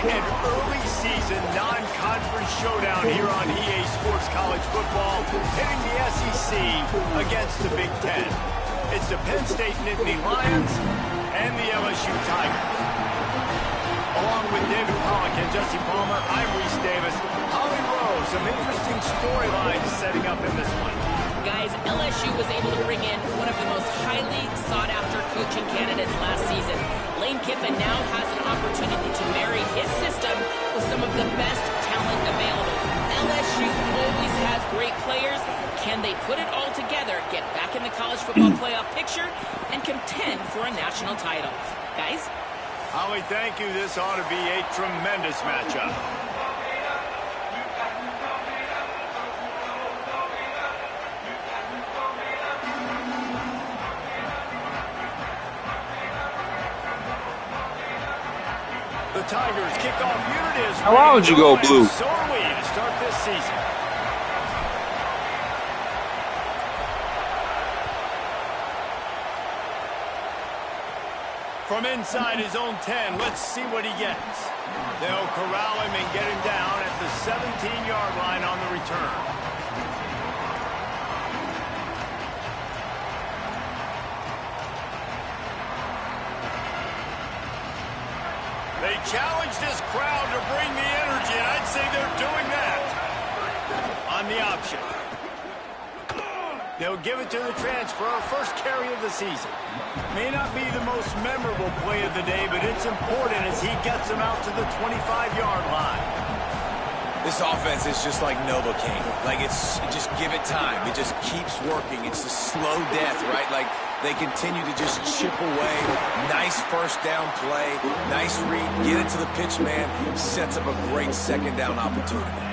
an early season non-conference showdown here on EA Sports College Football, pitting the SEC against the Big Ten. It's the Penn State Nittany Lions and the LSU Tigers. Along with David Pollack and Jesse Palmer, I'm Reese Davis. Holly Rowe, some interesting storylines setting up in this one. Guys, LSU was able to bring in one of the most highly sought-after coaching candidates last season. Lane Kiffin now has an opportunity to marry his system with some of the best talent available. LSU always has great players. Can they put it all together, get back in the college football playoff picture, and contend for a national title? Guys? Holly, thank you. This ought to be a tremendous matchup. The Tigers kickoff unit is How would you go blue? So are we to start this season. From inside his own 10, let's see what he gets. They'll corral him and get him down at the 17-yard line on the return. They challenge this crowd to bring the energy, and I'd say they're doing that. On the option. They'll give it to the transfer, first carry of the season. May not be the most memorable play of the day, but it's important as he gets them out to the 25-yard line. This offense is just like Novocaine. Like, just give it time. It just keeps working. It's a slow death, right? Like, they continue to just chip away. Nice first down play. Nice read. Get it to the pitch man. Sets up a great second down opportunity.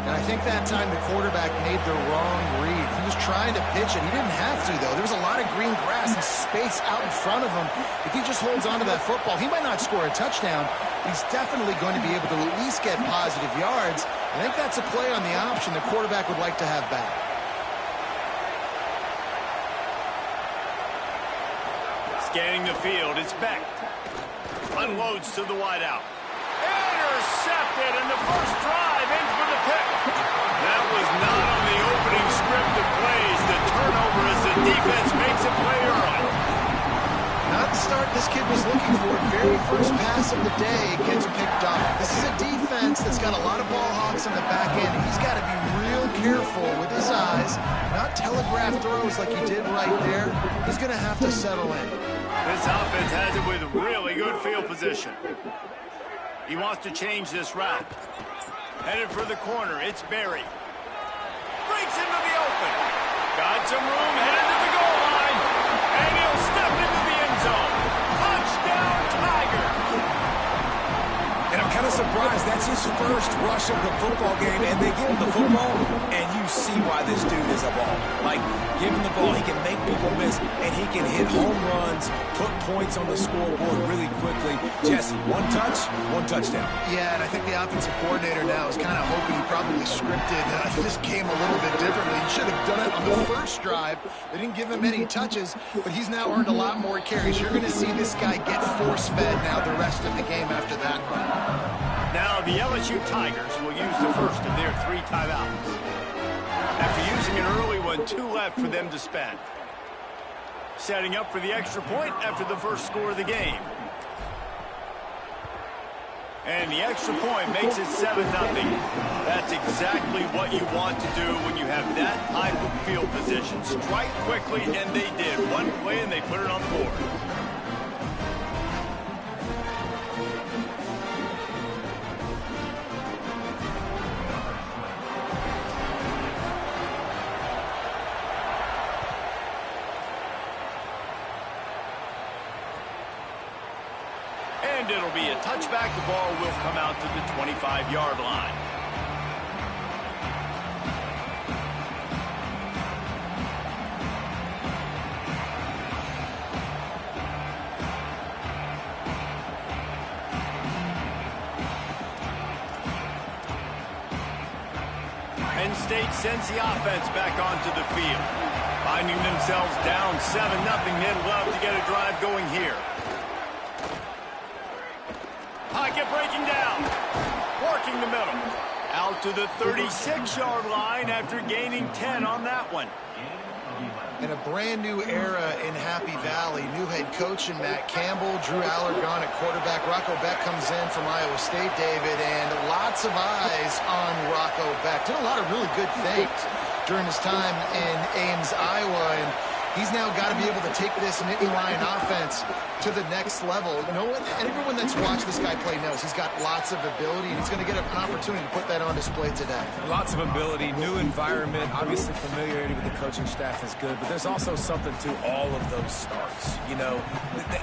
And I think that time the quarterback made the wrong read. He was trying to pitch it. He didn't have to, though. There was a lot of green grass and space out in front of him. If he just holds on to that football, he might not score a touchdown. He's definitely going to be able to at least get positive yards. I think that's a play on the option the quarterback would like to have back. Scanning the field, it's Beck. Unloads to the wideout. Intercepted, and the first drive ends with a pick. That was not on the opening script of plays. The turnover as the defense makes a play early. Not the start this kid was looking for. Very first pass of the day gets picked off. This is a defense that's got a lot of ball hawks on the back end. He's got to be real careful with his eyes, not telegraph throws like he did right there. He's going to have to settle in. This offense has it with really good field position. He wants to change this route. Headed for the corner. It's Berry. Breaks into the open. Got some room. Headed to the goal line. And he'll step into the end zone. Touchdown, Tiger. And I'm kind of surprised. That's his first rush of the football game. And they give him the football, and you see why this dude is a ball. Like, give him the ball, he can make people miss, and he can hit home runs, put points on the scoreboard really quickly. Jesse, one touch, one touchdown. Yeah, and I think the offensive coordinator now is kind of hoping he probably scripted this game a little bit differently. He should have done it on the first drive. They didn't give him any touches, but he's now earned a lot more carries. You're going to see this guy get force-fed now the rest of the game after that run. Now the LSU Tigers will use the first of their 3 timeouts. After using an early one, 2 left for them to spend. Setting up for the extra point after the first score of the game. And the extra point makes it 7-0. That's exactly what you want to do when you have that type of field position. Strike quickly, and they did. One play, and they put it on the board. And it'll be a touchback. The ball will come out to the 25-yard line. Penn State sends the offense back onto the field. Finding themselves down 7-0, they'd love to get a drive going here. Pocket breaking down. Working the middle. Out to the 36-yard line after gaining 10 on that one. In a brand new era in Happy Valley, new head coach in Matt Campbell, Drew Allergon at quarterback. Rocco Beck comes in from Iowa State, David, and lots of eyes on Rocco Beck. Did a lot of really good things during his time in Ames, Iowa, and he's now got to be able to take this Nittany Lion offense to the next level. No one, and everyone that's watched this guy play knows he's got lots of ability, and he's going to get an opportunity to put that on display today. Lots of ability, new environment, obviously familiarity with the coaching staff is good, but there's also something to all of those starts. You know,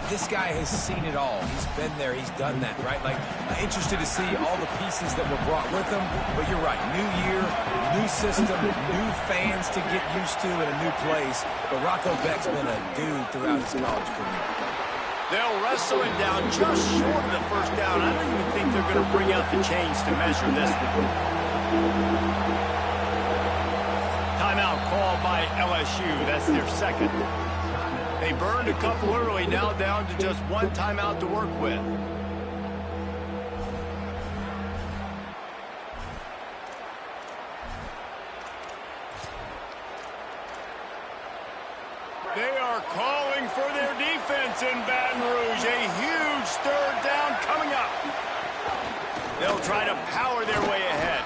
this guy has seen it all. He's been there. He's done that, right? Like, interested to see all the pieces that were brought with him, but you're right. New year, new system, new fans to get used to in a new place, but Rocco Beck's been a dude throughout his college career. They'll wrestle it down just short of the first down. I don't even think they're going to bring out the chains to measure this one. Timeout called by LSU. That's their second. They burned a couple early, now down to just one timeout to work with. They are calling for their defense in Baton Rouge. A huge third down coming up. They'll try to power their way ahead.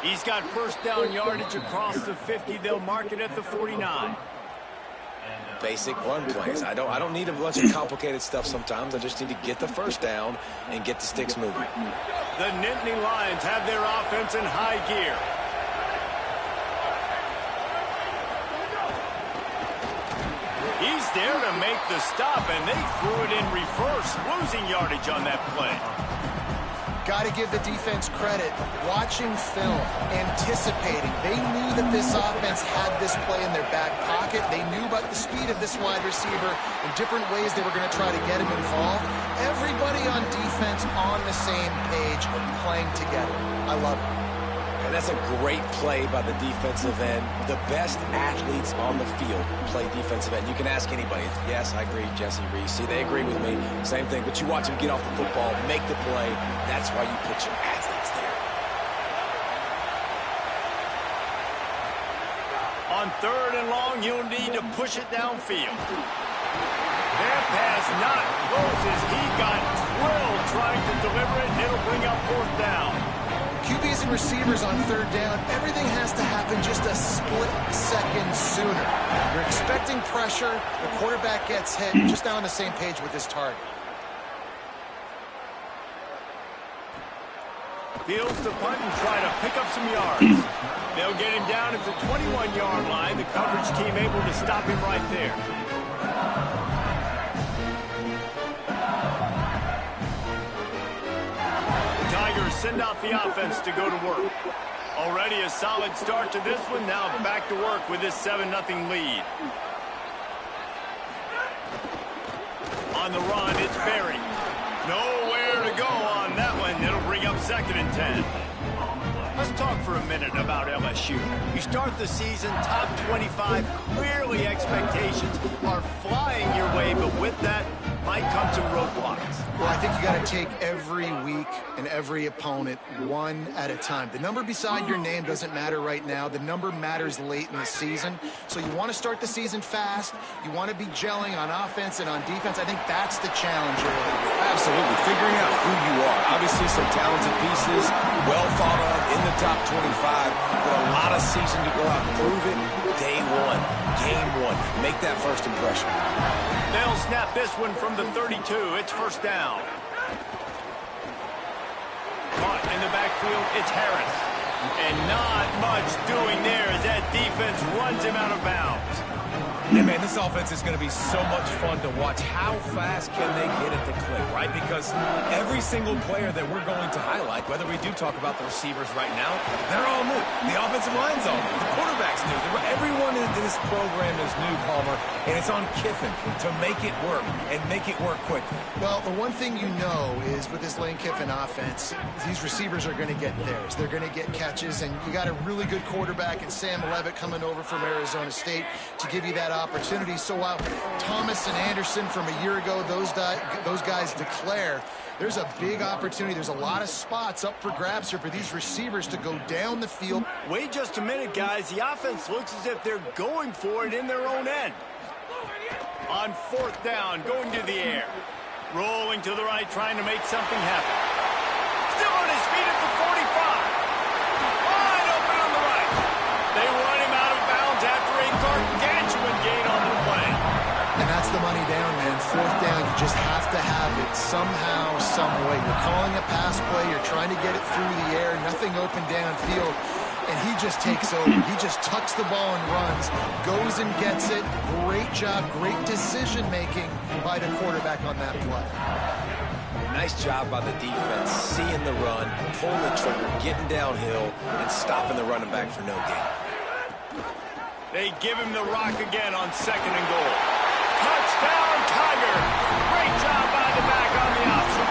He's got first down yardage across the 50. They'll mark it at the 49. Basic run plays. I don't need a bunch of complicated stuff sometimes. I just need to get the first down and get the sticks moving. The Nittany Lions have their offense in high gear. He's there to make the stop, and they threw it in reverse, losing yardage on that play. Got to give the defense credit. Watching film, anticipating. They knew that this offense had this play in their back pocket. They knew about the speed of this wide receiver and different ways they were going to try to get him involved. Everybody on defense on the same page, playing together. I love it. And that's a great play by the defensive end. The best athletes on the field play defensive end. You can ask anybody. Yes, I agree, Jesse Reese. See, they agree with me. Same thing. But you watch them get off the football, make the play. That's why you put your athletes there. On third and long, you'll need to push it downfield. That pass not close as he got drilled trying to deliver it, and it'll bring up fourth down. QBs and receivers on third down, everything has to happen just a split second sooner. You're expecting pressure, the quarterback gets hit, just not on the same page with his target. Fields the punt and try to pick up some yards. They'll get him down at the 21-yard line. The coverage team able to stop him right there. Tigers send out the offense to go to work. Already a solid start to this one. Now back to work with this 7-0 lead. On the run, it's Berry. Nowhere to go on that one. It'll bring up 2nd and 10. Let's talk for a minute about LSU. You start the season top 25. Clearly expectations are flying your way, but with that might come some roadblocks. Well, I think you got to take every week and every opponent one at a time. The number beside your name doesn't matter right now. The number matters late in the season. So you want to start the season fast. You want to be gelling on offense and on defense. I think that's the challenge early. Absolutely. Figuring out who you are. Obviously some talented pieces, well thought of in the top 25, but a lot of season to go out and prove it. Day one, game one. Make that first impression. They'll snap this one from the 32. It's first down. Caught in the backfield, it's Harris. And not much doing there as that defense runs him out of bounds. Yeah, man, this offense is going to be so much fun to watch. How fast can they get it to click, right? Because every single player that we're going to highlight, whether we do talk about the receivers right now, they're all new. The offensive line's all new. The quarterback's new. Everyone in this program is new, Palmer, and it's on Kiffin to make it work and make it work quickly. Well, the one thing you know is with this Lane Kiffin offense, these receivers are going to get theirs. They're going to get catches, and you got a really good quarterback in Sam Levitt coming over from Arizona State to give you that opportunities. So while Thomas and Anderson from a year ago, those guys declare, there's a big opportunity. There's a lot of spots up for grabs here for these receivers to go down the field. Wait just a minute, guys. The offense looks as if they're going for it in their own end. On fourth down, going to the air. Rolling to the right, trying to make something happen. Still on his feet at the 45. Wide open on the right. They run him out of bounds after a gargantuan gain on the play. And that's the money down, man. Fourth down, you just have to have it somehow, some way. You're calling a pass play. You're trying to get it through the air. Nothing open downfield. And he just takes over. He just tucks the ball and runs, goes and gets it. Great job, great decision-making by the quarterback on that play. Nice job by the defense, seeing the run, pulling the trigger, getting downhill, and stopping the running back for no gain. They give him the rock again on second and goal. Touchdown, Tiger! Great job by the back on the option.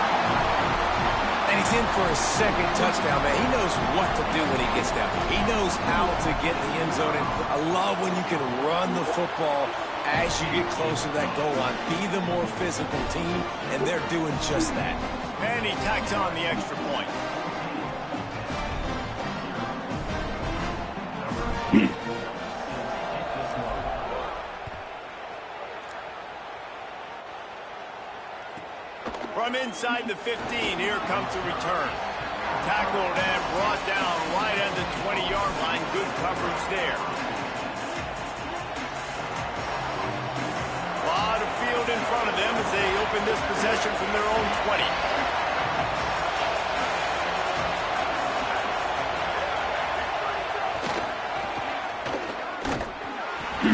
And he's in for a second touchdown, man. He knows what to do when he gets down. He knows how to get in the end zone. And I love when you can run the football as you get closer to that goal line. Be the more physical team, and they're doing just that. And he tacks on the extra point. From inside the 15, here comes the return. Tackled and brought down right at the 20-yard line. Good coverage there. A lot of field in front of them as they open this possession from their own 20.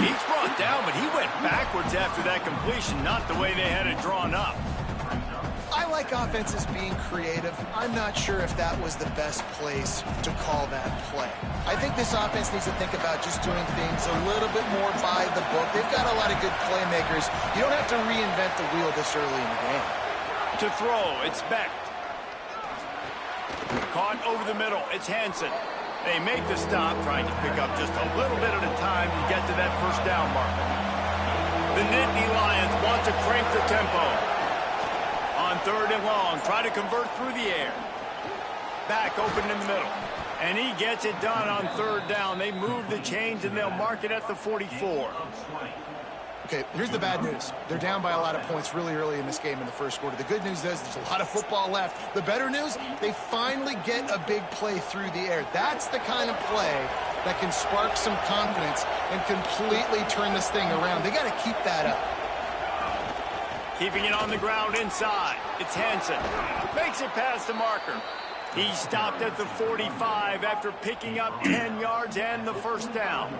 He's brought down, but he went backwards after that completion, not the way they had it drawn up. I like offenses being creative. I'm not sure if that was the best place to call that play. I think this offense needs to think about just doing things a little bit more by the book. They've got a lot of good playmakers. You don't have to reinvent the wheel this early in the game. To throw, it's Beck. Caught over the middle, it's Hansen. They make the stop, trying to pick up just a little bit at a time to get to that first down mark. The Nittany Lions want to crank the tempo. On third and long, try to convert through the air. Back open in the middle. And he gets it done on third down. They move the chains, and they'll mark it at the 44. Okay, here's the bad news. They're down by a lot of points really early in this game in the first quarter. The good news is there's a lot of football left. The better news, they finally get a big play through the air. That's the kind of play that can spark some confidence and completely turn this thing around. They got to keep that up. Keeping it on the ground inside. It's Hansen. Makes it past the marker. He stopped at the 45 after picking up 10 yards and the first down.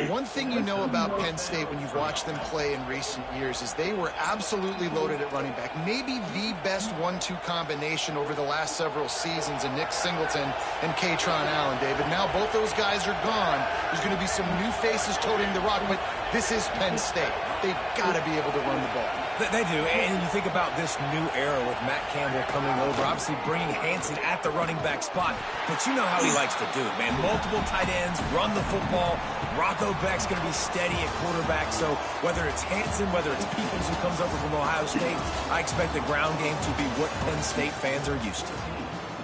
One thing you know about Penn State when you've watched them play in recent years is they were absolutely loaded at running back. Maybe the best 1-2 combination over the last several seasons in Nick Singleton and Kaytron Allen, David. Now both those guys are gone. There's going to be some new faces toting the rock, but this is Penn State. They've got to be able to run the ball. They do, and you think about this new era with Matt Campbell coming over, obviously bringing Hansen at the running back spot, but you know how he likes to do it, man. Multiple tight ends, run the football. Rocco Beck's going to be steady at quarterback, so whether it's Hansen, whether it's Peoples who comes over from Ohio State, I expect the ground game to be what Penn State fans are used to.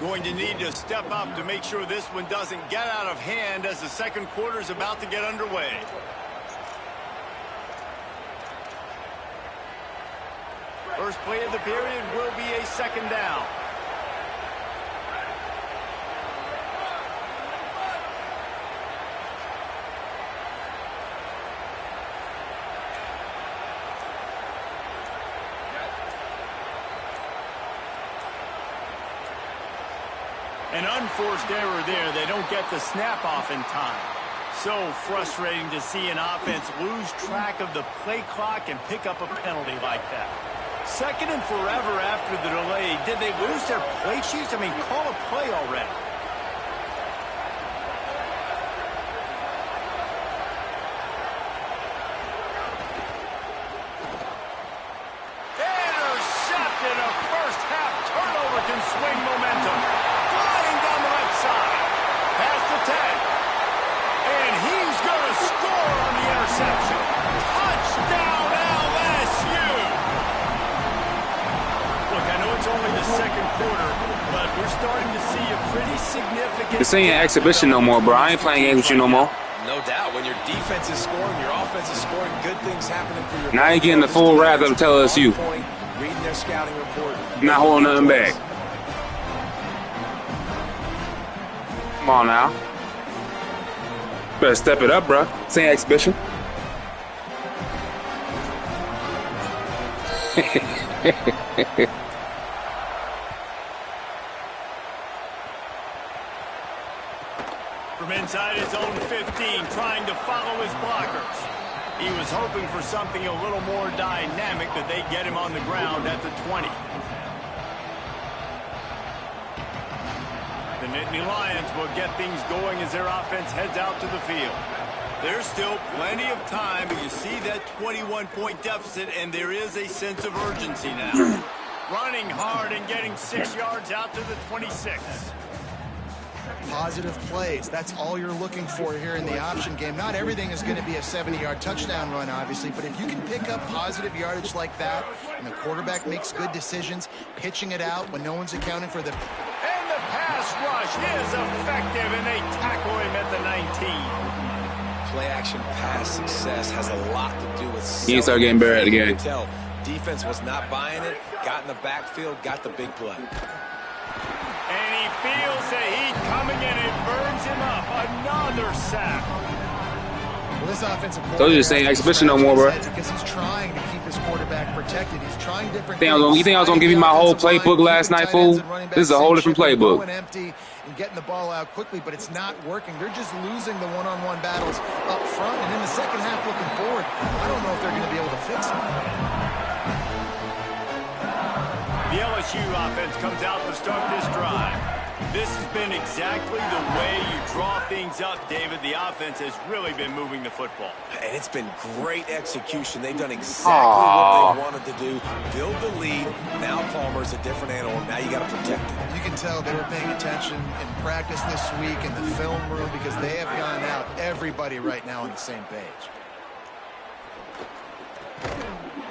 Going to need to step up to make sure this one doesn't get out of hand as the second quarter is about to get underway. First play of the period will be a second down. An unforced error there. They don't get the snap off in time. So frustrating to see an offense lose track of the play clock and pick up a penalty like that. Second and forever after the delay. Did they lose their play sheets? I mean, call a play already. Intercepted. A first half turnover can swing momentum. Flying down the right side. Past the 10. And he's going to score on the interception. significant. This ain't exhibition no more, bro. I ain't playing games with you no more. No doubt. When your defense is scoring, your offense is scoring, good things happening for your. Now you getting the full wrath of tell us you. Reading their scouting report. Not holding nothing back. Come on now. Better step it up, bro. This ain't exhibition. From inside his own 15, trying to follow his blockers. He was hoping for something a little more dynamic, but they get him on the ground at the 20. The Nittany Lions will get things going as their offense heads out to the field. There's still plenty of time, but you see that 21-point deficit, and there is a sense of urgency now. Running hard and getting 6 yards out to the 26. Positive plays. That's all you're looking for here in the option game. Not everything is going to be a 70-yard touchdown run, obviously, but if you can pick up positive yardage like that, and the quarterback makes good decisions, pitching it out when no one's accounting for the... And the pass rush is effective, and they tackle him at the 19. Play-action pass success has a lot to do with... You start getting better at the game. Tell defense was not buying it, got in the backfield, got the big play. And he feels the heat coming in. It burns him up. Another sack. Well, this offensive Told you this ain't exhibition no more, bro. Because he's trying to keep his quarterback protected. He's trying different things. You think I was going to give you my whole playbook last night, fool? This is a whole different playbook. Empty and getting the ball out quickly, but it's not working. They're just losing the one-on-one battles up front, and in the second half looking forward, I don't know if they're going to be able to fix it. The LSU offense comes out to start this drive. This has been exactly the way you draw things up, David. The offense has really been moving the football. And it's been great execution. They've done exactly what they wanted to do. Build the lead. Now Palmer's a different animal. Now you got to protect it. You can tell they were paying attention in practice this week in the film room because they have gone out, everybody right now on the same page.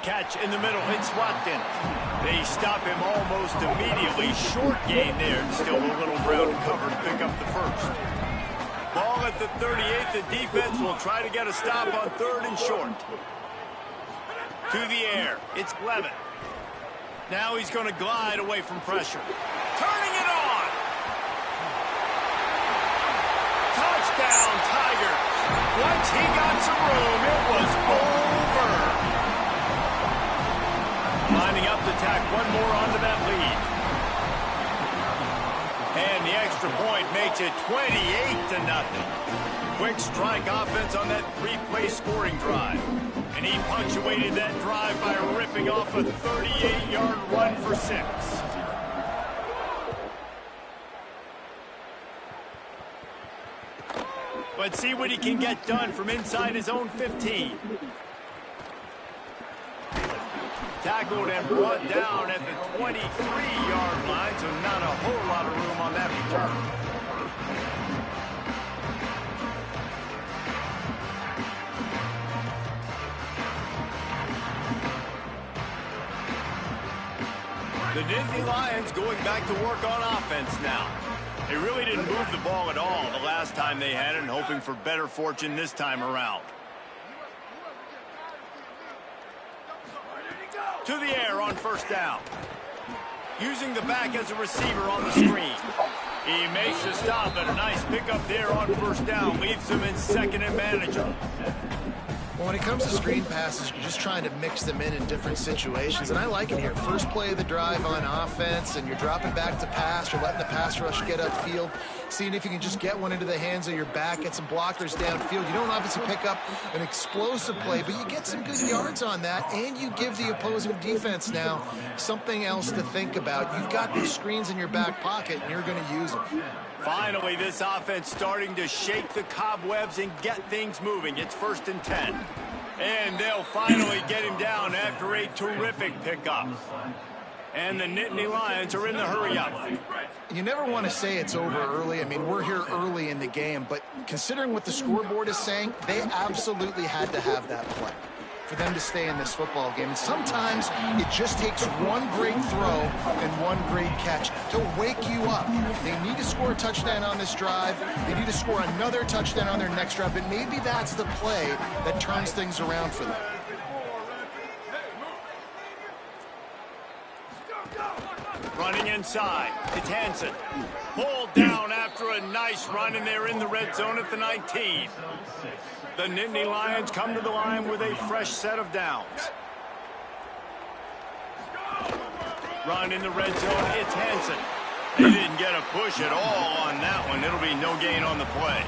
Catch in the middle. It's Watkins. They stop him almost immediately. Short gain there. And still a little ground cover to pick up the first. Ball at the 38. The defense will try to get a stop on 3rd and short. To the air. It's Levitt. Now he's going to glide away from pressure. Turning it on. Touchdown, Tigers. Once he got some room, it was over. Lining up to tack one more onto that lead. And the extra point makes it 28-0. Quick strike offense on that 3-play scoring drive. And he punctuated that drive by ripping off a 38-yard run for 6. Let's see what he can get done from inside his own 15. Tackled and brought down at the 23-yard line, so not a whole lot of room on that return. The Nittany Lions going back to work on offense now. They really didn't move the ball at all the last time they had it, and hoping for better fortune this time around. To the air on 1st down. Using the back as a receiver on the screen. He makes the stop, and a nice pickup there on 1st down. Leaves him in 2nd and manageable. Well, when it comes to screen passes, you're just trying to mix them in different situations, and I like it here. First play of the drive on offense, and you're dropping back to pass. You're letting the pass rush get upfield, seeing if you can just get one into the hands of your back, get some blockers downfield. You don't obviously pick up an explosive play, but you get some good yards on that, and you give the opposing defense now something else to think about. You've got these screens in your back pocket, and you're going to use them. Finally, this offense starting to shake the cobwebs and get things moving. It's 1st and 10. And they'll finally get him down after a terrific pickup. And the Nittany Lions are in the hurry-up. You never want to say it's over early. I mean, we're here early in the game, but considering what the scoreboard is saying, they absolutely had to have that play. for them to stay in this football game. And sometimes it just takes one great throw and one great catch to wake you up. They need to score a touchdown on this drive. They need to score another touchdown on their next drive. But maybe that's the play that turns things around for them. Running inside, it's Hansen. Pulled down after a nice run, and they're in the red zone at the 19. The Nittany Lions come to the line with a fresh set of downs. Run in the red zone, it's Hansen. They didn't get a push at all on that one. It'll be no gain on the play.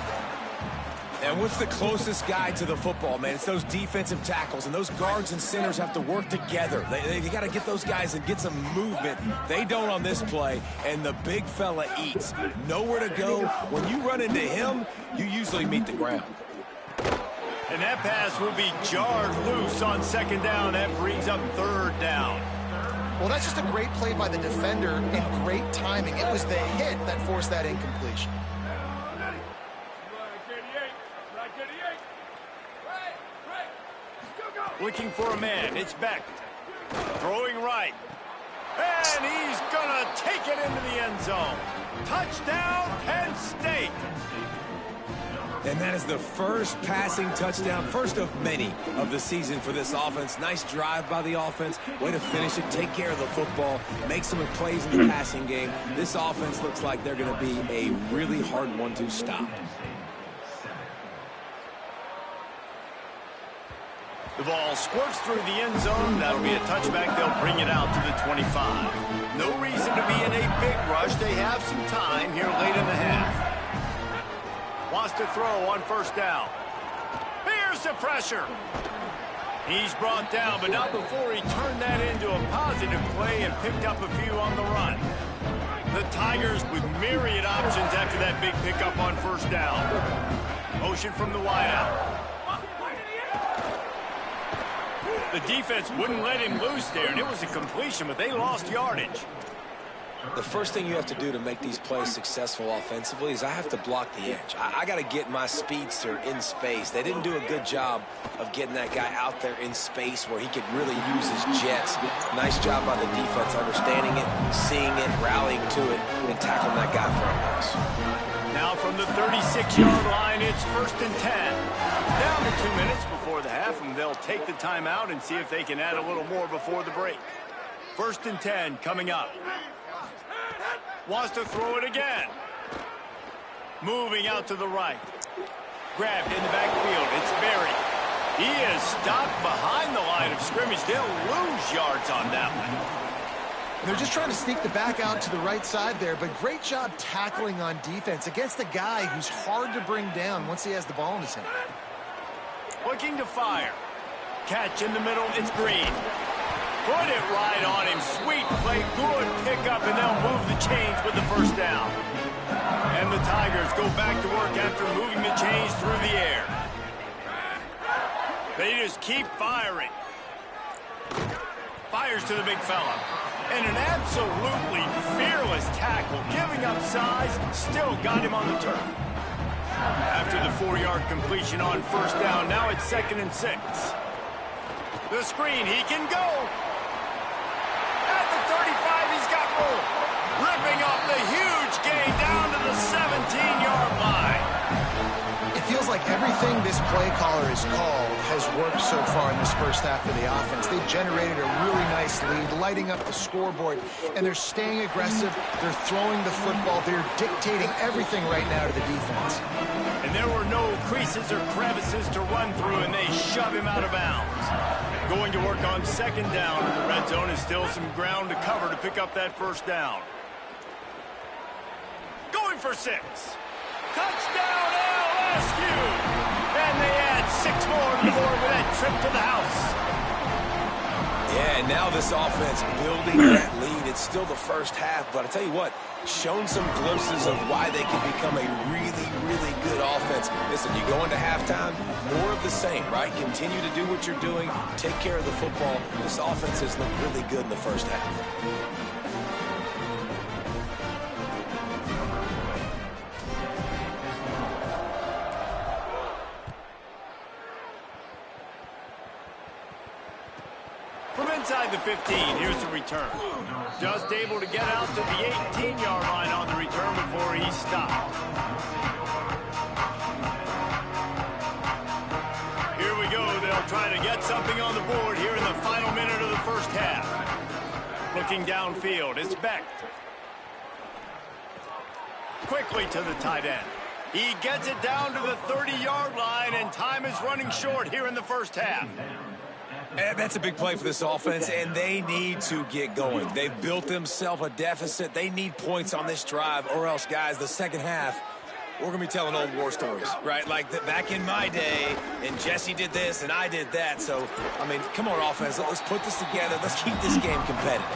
And what's the closest guy to the football, man? It's those defensive tackles, and those guards and centers have to work together. They got to get those guys and get some movement. They don't on this play, and the big fella eats. Nowhere to go. When you run into him, you usually meet the ground. And that pass will be jarred loose on second down. That brings up third down. Well, that's just a great play by the defender and great timing. It was the hit that forced that incompletion. Looking for a man, it's Beck. Throwing right. And he's gonna take it into the end zone. Touchdown, Penn State. And that is the first passing touchdown, first of many of the season for this offense. Nice drive by the offense. Way to finish it, take care of the football, make some plays in the passing game. This offense looks like they're going to be a really hard one to stop. The ball squirts through the end zone. That'll be a touchback. They'll bring it out to the 25. No reason to be in a big rush. They have some time here late in the half. Wants to throw on first down. Here's the pressure. He's brought down, but not before he turned that into a positive play and picked up a few on the run. The Tigers with myriad options after that big pickup on first down. Motion from the wideout. The defense wouldn't let him loose there, and it was a completion, but they lost yardage. The first thing you have to do to make these plays successful offensively is I have to block the edge. I got to get my speedster in space. They didn't do a good job of getting that guy out there in space where he could really use his jets. Nice job by the defense understanding it, seeing it, rallying to it, and tackling that guy for a loss. Now from the 36-yard line, it's 1st and 10. Down to 2 minutes before the half, and they'll take the timeout and see if they can add a little more before the break. 1st and 10 coming up. Wants to throw it again. Moving out to the right. Grabbed in the backfield. It's Berry. He is stopped behind the line of scrimmage. They'll lose yards on that one. They're just trying to sneak the back out to the right side there, but great job tackling on defense against a guy who's hard to bring down once he has the ball in his hand. Looking to fire. Catch in the middle. It's Green. Put it right on him. Sweet play. Good pickup, and they'll move the chains with the first down. And the Tigers go back to work after moving the chains through the air. They just keep firing. Fires to the big fella. And an absolutely fearless tackle. Giving up size, still got him on the turf. After the 4-yard completion on first down, now it's 2nd and 6. The screen, he can go. At the 35, he's got room. Ripping off the huge gain down to the 17-yard line. It feels like everything this play caller has called has worked so far in this first half of the offense. They've generated a really nice lead, lighting up the scoreboard, and they're staying aggressive. They're throwing the football. They're dictating everything right now to the defense. And there were no creases or crevices to run through, and they shove him out of bounds. Going to work on 2nd down in the red zone is still some ground to cover to pick up that first down. Going for 6. Touchdown LSU! And they add 6 more to the board with that trip to the house. Yeah, and now this offense building that lead. It's still the first half, but I tell you what, shown some glimpses of why they can become a really, really good offense. Listen, you go into halftime, more of the same, right? Continue to do what you're doing, take care of the football. This offense has looked really good in the first half. Inside the 15, here's the return. Just able to get out to the 18-yard line on the return before he stopped. Here we go. They'll try to get something on the board here in the final minute of the first half. Looking downfield, it's Beck. Quickly to the tight end. He gets it down to the 30-yard line, and time is running short here in the first half. And that's a big play for this offense, and they need to get going. They've built themselves a deficit. They need points on this drive, or else, guys, the second half, we're going to be telling old war stories, right? Like back in my day, and Jesse did this, and I did that. So, I mean, come on, offense. Let's put this together. Let's keep this game competitive.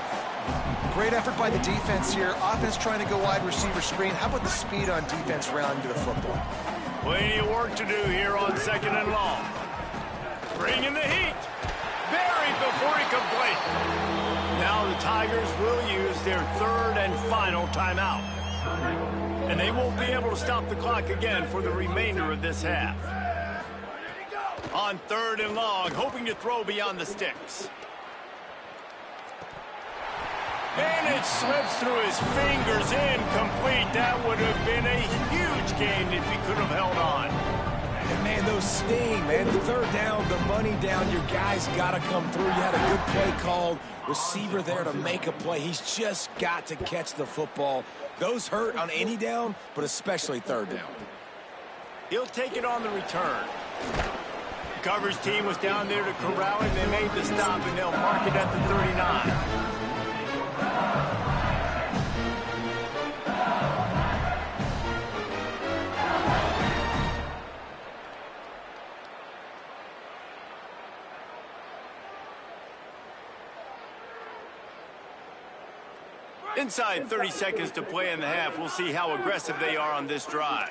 Great effort by the defense here. Offense trying to go wide receiver screen. How about the speed on defense rounding to the football? Plenty of work to do here on 2nd and long. Bringing the heat. Buried before he can blink. Now the Tigers will use their 3rd and final timeout. And they won't be able to stop the clock again for the remainder of this half. On 3rd and long, hoping to throw beyond the sticks. And it slips through his fingers, incomplete. That would have been a huge gain if he could have held on. And, man, those sting, man. The 3rd down, the money down. Your guys got to come through. You had a good play called. Receiver there to make a play. He's just got to catch the football. Those hurt on any down, but especially 3rd down. He'll take it on the return. The coverage team was down there to corral him. They made the stop, and they'll mark it at the 39. Inside 30 seconds to play in the half. We'll see how aggressive they are on this drive.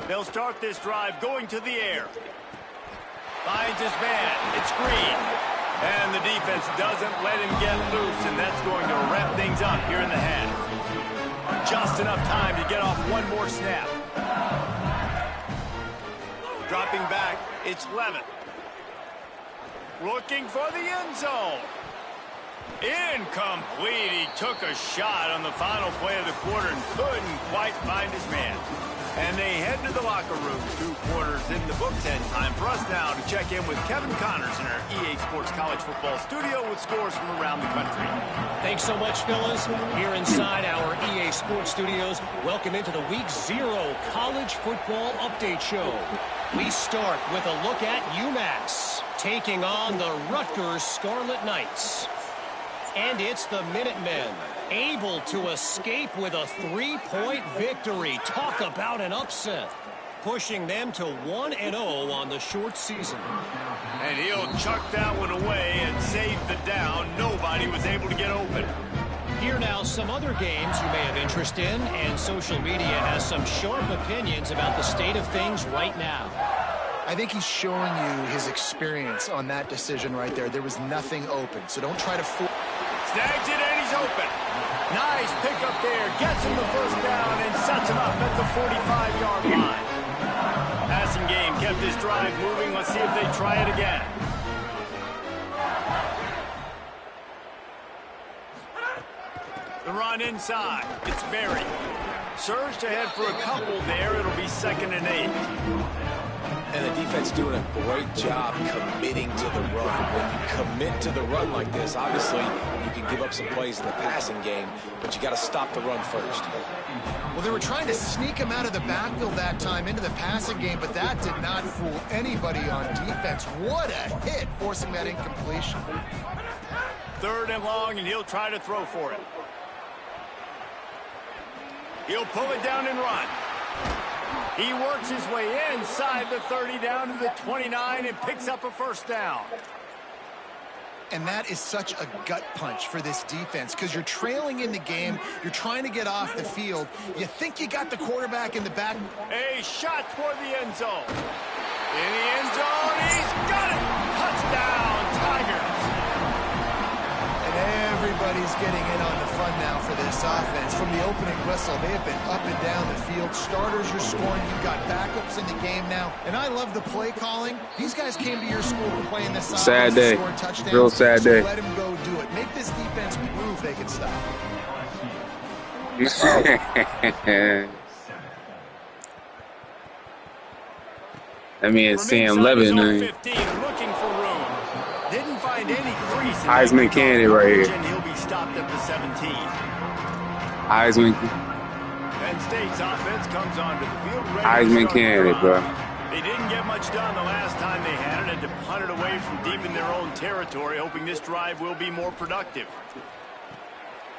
They'll start this drive going to the air. Finds his man. It's Green. And the defense doesn't let him get loose, and that's going to wrap things up here in the half. Just enough time to get off one more snap. Dropping back, it's Levitt. Looking for the end zone. Incomplete. He took a shot on the final play of the quarter and couldn't quite find his man. And they head to the locker room. 2 quarters in the book. 10 time for us now to check in with Kevin Connors in our EA Sports College Football studio with scores from around the country. Thanks so much, fellas. Here inside our EA Sports studios, welcome into the Week 0 College Football Update Show. We start with a look at UMass taking on the Rutgers Scarlet Knights. And it's the Minutemen able to escape with a 3-point victory. Talk about an upset. Pushing them to 1-0 on the short season. And he'll chuck that one away and save the down. Nobody was able to get open. Here now some other games you may have interest in, and social media has some sharp opinions about the state of things right now. I think he's showing you his experience on that decision right there. There was nothing open, so don't try to fool. Snags it, and he's open. Nice pickup there. Gets him the first down and sets him up at the 45-yard line. Passing game kept his drive moving. Let's see if they try it again. The run inside. It's Berry. Surged ahead for a couple there. It'll be 2nd and 8. And the defense doing a great job committing to the run. When you commit to the run like this, obviously you can give up some plays in the passing game, but you got to stop the run first. Well, they were trying to sneak him out of the backfield that time into the passing game, but that did not fool anybody on defense. What a hit, forcing that incompletion. 3rd and long, and he'll try to throw for it. He'll pull it down and run. He works his way inside the 30 down to the 29 and picks up a first down. And that is such a gut punch for this defense because you're trailing in the game. You're trying to get off the field. You think you got the quarterback in the back. A shot toward the end zone. In the end zone, he's got it. Touchdown, Tigers. And everybody's getting in on the fun now for this offense. From the opening whistle, they have been up and down the field. Starters are scoring. You've got backups in the game now. And I love the play calling. These guys came to your school to play in this offense. Sad day. Score touchdowns. Real sad day. Let them go do it. Make this defense prove they can stop. I mean, it's Sam Levin. Looking for room. Didn't find any crease. Heisman candidate right here. And he'll be stopped at the 17. Heisman. Penn State's offense comes onto the field. Heisman candidate, bro. They didn't get much done the last time they had it, and to punt it away from deep in their own territory, hoping this drive will be more productive.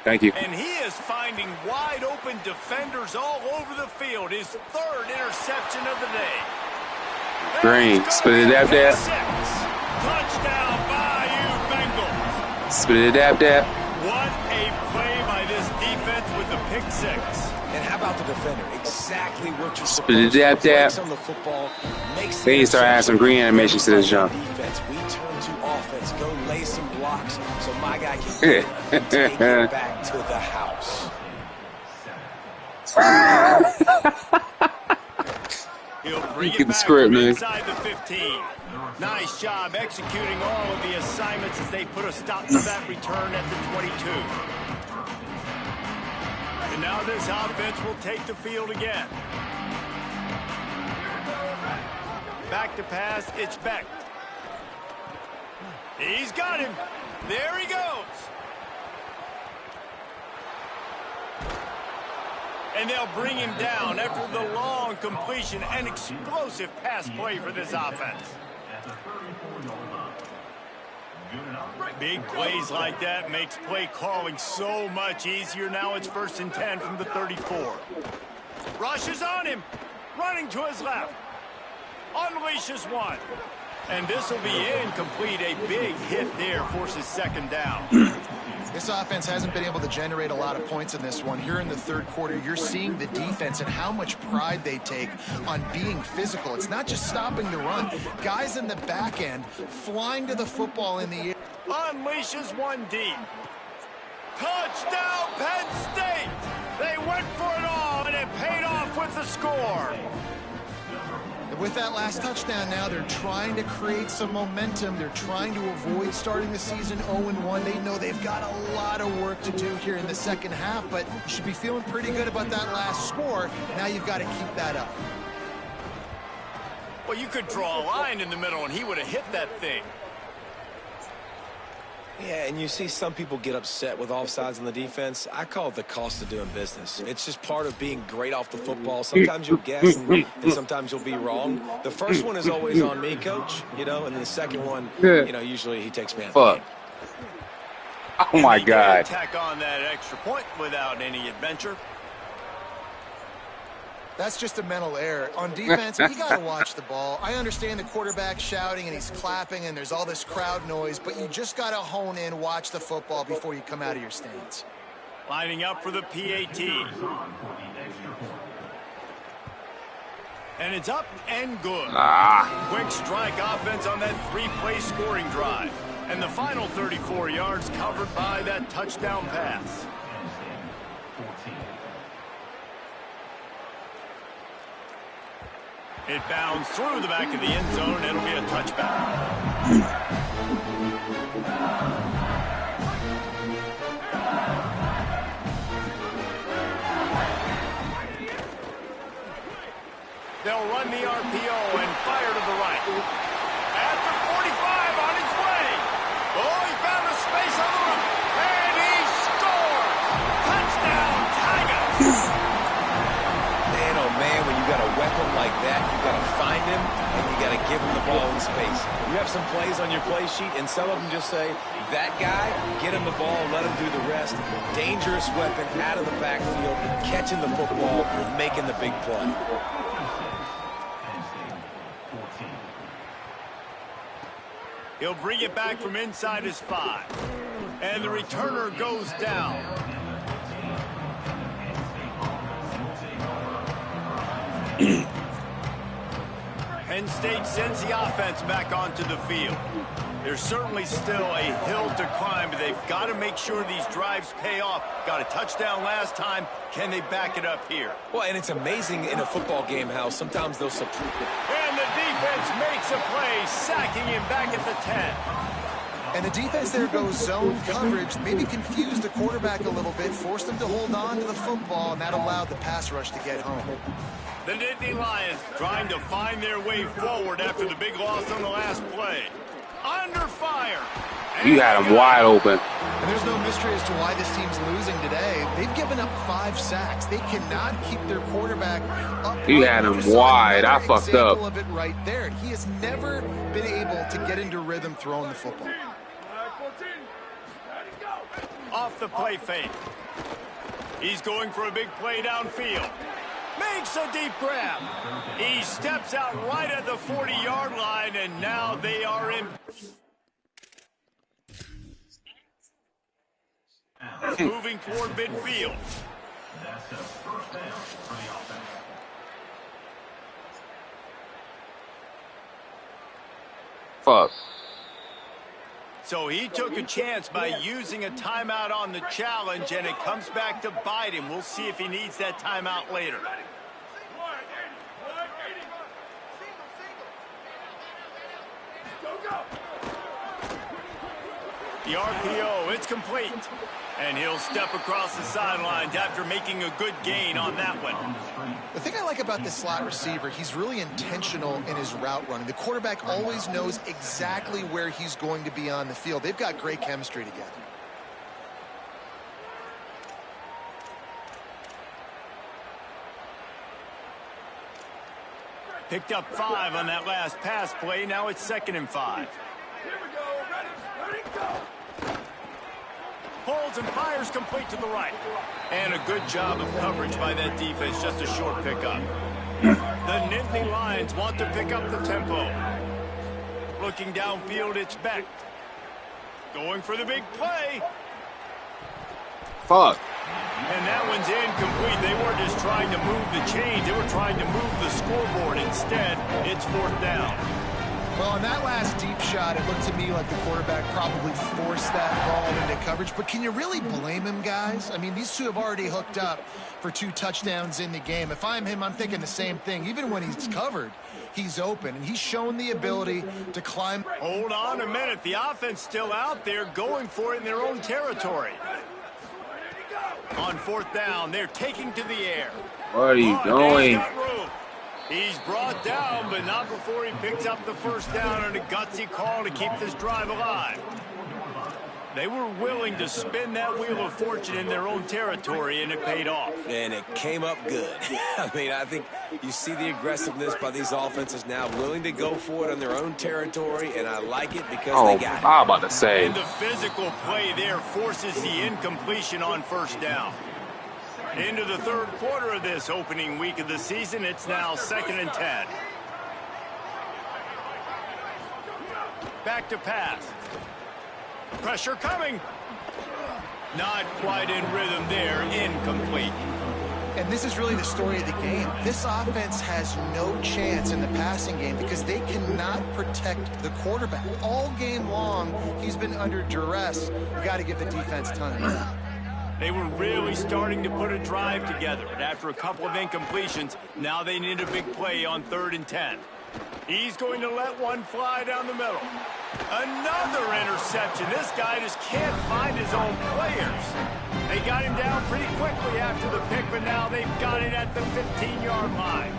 Thank you. And he is finding wide open defenders all over the field. His third interception of the day. Green, split it up there. Touchdown Bayou Bengals. Split it up there. What a play by this defense with the pick six. And how about the defender? Exactly what you're Split supposed it up to. there. On the football, makes They need to start adding some green animations to this jump. Defense, we turn to offense. Go lay some blocks so my guy can take it back to the house. He'll bring Get it the back script, from man. inside the 15. Nice job executing all of the assignments as they put a stop to that return at the 22. And now this offense will take the field again. Back to pass, it's Beck. He's got him. There he goes. And they'll bring him down after the long completion. An explosive pass play for this offense. Big plays like that makes play calling so much easier. Now it's 1st and 10 from the 34. Rushes on him. Running to his left. Unleashes one. And this will be incomplete. A big hit there forces 2nd down. This offense hasn't been able to generate a lot of points in this one. Here in the 3rd quarter, you're seeing the defense and how much pride they take on being physical. It's not just stopping the run. Guys in the back end flying to the football in the air. Unleashes one deep. Touchdown, Penn State! They went for it all, and it paid off with the score. With that last touchdown now, they're trying to create some momentum. They're trying to avoid starting the season 0-1. They know they've got a lot of work to do here in the 2nd half, but you should be feeling pretty good about that last score. Now you've got to keep that up. Well, you could draw a line in the middle, and he would have hit that thing. Yeah, and you see some people get upset with offsides on the defense. I call it the cost of doing business. It's just part of being great off the football. Sometimes you'll guess, and sometimes you'll be wrong. The first one is always on me, Coach, and then the second one, usually he takes me out of the game. Oh, my God. Tack on that extra point without any adventure. That's just a mental error. On defense, you got to watch the ball. I understand the quarterback shouting and he's clapping and there's all this crowd noise, but you just got to hone in, watch the football before you come out of your stance. Lining up for the PAT. And it's up and good. Quick strike offense on that 3-play scoring drive. And the final 34 yards covered by that touchdown pass. It bounds through the back of the end zone. It'll be a touchback. They'll run the RPO and fire to the right. At the 45 on his way. Oh, he found a space on the run. And he scores. Touchdown, Tigers. Man, oh man, when you got a weapon like that, you got to find him and you got to give him the ball in space. You have some plays on your play sheet, and some of them just say, that guy, get him the ball, let him do the rest. Dangerous weapon out of the backfield, catching the football, making the big play. He'll bring it back from inside his 5. And the returner goes down. Penn State sends the offense back onto the field. There's certainly still a hill to climb, but they've got to make sure these drives pay off. Got a touchdown last time. Can they back it up here? Well, and it's amazing in a football game how sometimes they'll support. And the defense makes a play, sacking him back at the 10. And the defense there goes zone coverage, maybe confused the quarterback a little bit, forced him to hold on to the football, and that allowed the pass rush to get home. The Nittany Lions trying to find their way forward after the big loss on the last play. Under fire. You had him wide open. And there's no mystery as to why this team's losing today. They've given up 5 sacks. They cannot keep their quarterback up. You had him wide. I fucked up. Of it right there. He has never been able to get into rhythm throwing the football. Off the play fake. He's going for a big play downfield. Makes a deep grab. He steps out right at the 40-yard line, and now they are in. Moving toward midfield. Fuck. So he took a chance by using a timeout on the challenge, and it comes back to bite him. We'll see if he needs that timeout later. The RPO, it's complete. And he'll step across the sidelines after making a good gain on that one. The thing I like about this slot receiver, he's really intentional in his route running. The quarterback always knows exactly where he's going to be on the field. They've got great chemistry together. Picked up 5 on that last pass play. Now it's 2nd and 5. Here we go. Ready, go. Holds and fires complete to the right. And a good job of coverage by that defense. Just a short pickup. The Nittany Lions want to pick up the tempo. Looking downfield, it's Beck. Going for the big play. Fuck. And that one's incomplete. They weren't just trying to move the chains. They were trying to move the scoreboard. Instead, it's 4th down. Well, on that last deep shot, it looked to me like the quarterback probably forced that ball into coverage. But can you really blame him, guys? I mean, these two have already hooked up for 2 touchdowns in the game. If I'm him, I'm thinking the same thing. Even when he's covered, he's open. And he's shown the ability to climb. Hold on a minute. The offense still out there going for it in their own territory. On 4th down, they're taking to the air. What are you doing? He's brought down, but not before he picks up the 1st down and a gutsy call to keep this drive alive. They were willing to spin that wheel of fortune in their own territory, and it paid off. And it came up good. I mean, I think you see the aggressiveness by these offenses now, willing to go for it on their own territory, and I like it because they got it. I was about to say. And the physical play there forces the incompletion on 1st down. Into the 3rd quarter of this opening week of the season, it's now 2nd and 10. Back to pass. Pressure coming. Not quite in rhythm there, incomplete. And this is really the story of the game. This offense has no chance in the passing game because they cannot protect the quarterback. All game long, he's been under duress. You got to give the defense time. They were really starting to put a drive together, but after a couple of incompletions, now they need a big play on 3rd and 10. He's going to let one fly down the middle. Another interception. This guy just can't find his own players. They got him down pretty quickly after the pick, but now they've got it at the 15-yard line.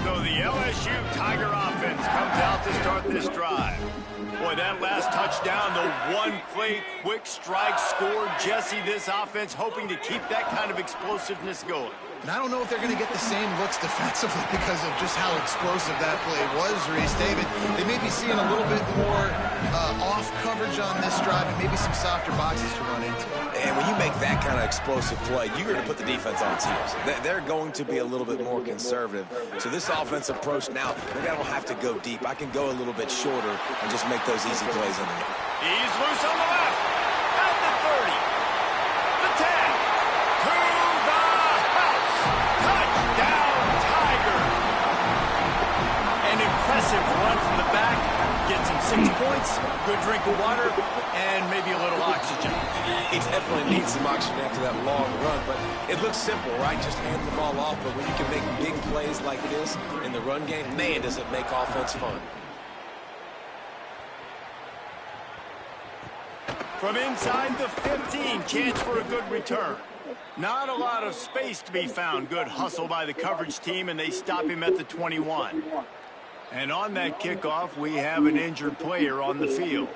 So the LSU Tiger offense comes out to start this drive. Boy, that last touchdown, the one-play quick strike scored. Jesse, this offense hoping to keep that kind of explosiveness going. And I don't know if they're going to get the same looks defensively because of just how explosive that play was, Reese. David, they may be seeing a little bit more off coverage on this drive and maybe some softer boxes to run into. And when you make that kind of explosive play, you're going to put the defense on its heels. They're going to be a little bit more conservative. So this offense approach now, maybe I don't have to go deep. I can go a little bit shorter and just make those easy plays underneath. He's loose on the left. At the 30. The 10. To the house. Touchdown, Tigers. An impressive run from the back. Gets him 6 points. good drink of water, and maybe a little oxygen. He definitely needs some oxygen after that long run, but it looks simple, right? Just hand the ball off, but when you can make big plays like this in the run game, man, does it make offense fun. From inside the 15, chance for a good return. Not a lot of space to be found. Good hustle by the coverage team, and they stop him at the 21. And on that kickoff, we have an injured player on the field.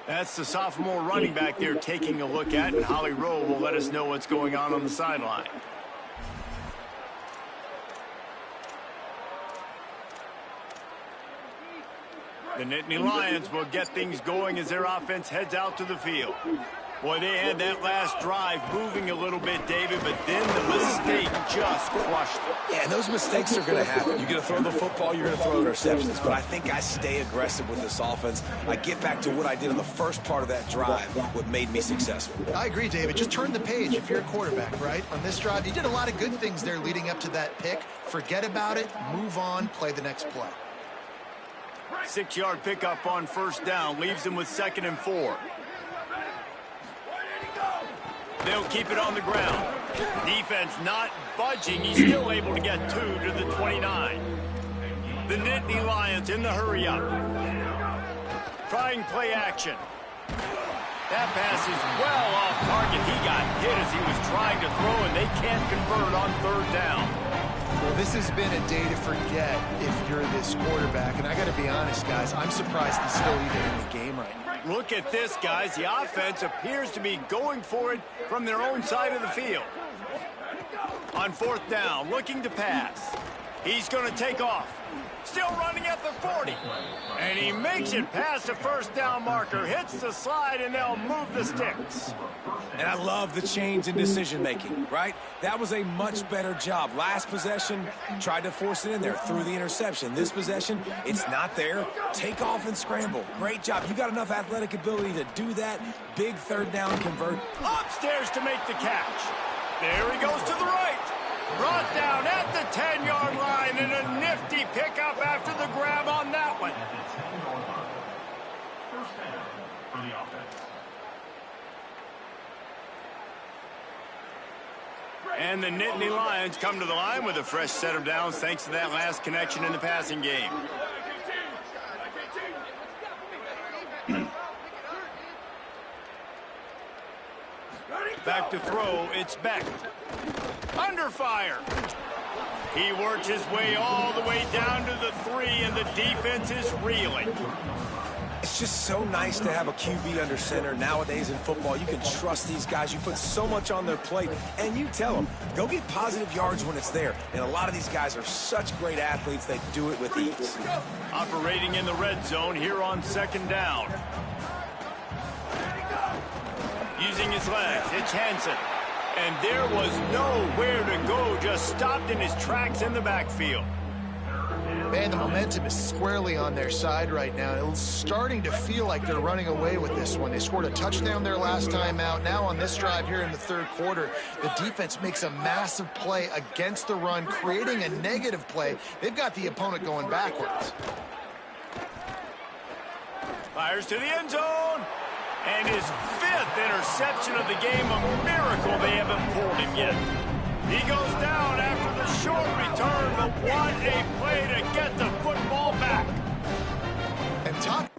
That's the sophomore running back they're taking a look at, and Holly Rowe will let us know what's going on the sideline. The Nittany Lions will get things going as their offense heads out to the field. Boy, they had that last drive moving a little bit, David, but then the mistake just crushed them. Yeah, and those mistakes are going to happen. You're going to throw the football, you're going to throw interceptions, but I think I stay aggressive with this offense. I get back to what I did in the first part of that drive, what made me successful. I agree, David. Just turn the page if you're a quarterback, right? On this drive, you did a lot of good things there leading up to that pick. Forget about it, move on, play the next play. 6-yard pickup on first down, leaves them with 2nd and 4. They'll keep it on the ground. Defense not budging. He's still able to get 2 to the 29. The Nittany Lions in the hurry up. Trying play action. That pass is well off target. He got hit as he was trying to throw, and they can't convert on 3rd down. Well, this has been a day to forget if you're this quarterback. And I got to be honest, guys, I'm surprised he's still even in the game right now. Look at this, guys. The offense appears to be going for it from their own side of the field. On 4th down, looking to pass. He's going to take off. Still running at the 40. And he makes it past the 1st down marker. Hits the slide, and they'll move the sticks. And I love the change in decision-making, right? That was a much better job. Last possession, tried to force it in there, threw the interception. This possession, it's not there. Take off and scramble. Great job. You got enough athletic ability to do that. Big 3rd down convert. Upstairs to make the catch. There he goes to the right. Brought down at the 10-yard line, and a nifty pickup after the grab on that one. And the Nittany Lions come to the line with a fresh set of downs thanks to that last connection in the passing game. Back to throw, it's Beck. Under fire. He works his way all the way down to the 3, and the defense is reeling. It's just so nice to have a QB under center. Nowadays in football, you can trust these guys. You put so much on their plate, and you tell them, go get positive yards when it's there. And a lot of these guys are such great athletes, they do it with ease. Operating in the red zone here on 2nd down. Using his legs, it's Hansen. And there was nowhere to go, just stopped in his tracks in the backfield. Man, the momentum is squarely on their side right now. It's starting to feel like they're running away with this one. They scored a touchdown their last time out. Now on this drive here in the 3rd quarter, the defense makes a massive play against the run, creating a negative play. They've got the opponent going backwards. Fires to the end zone. And his 5th interception of the game, a miracle they haven't pulled him yet. He goes down after the short return, but what a play to get the football back. And talk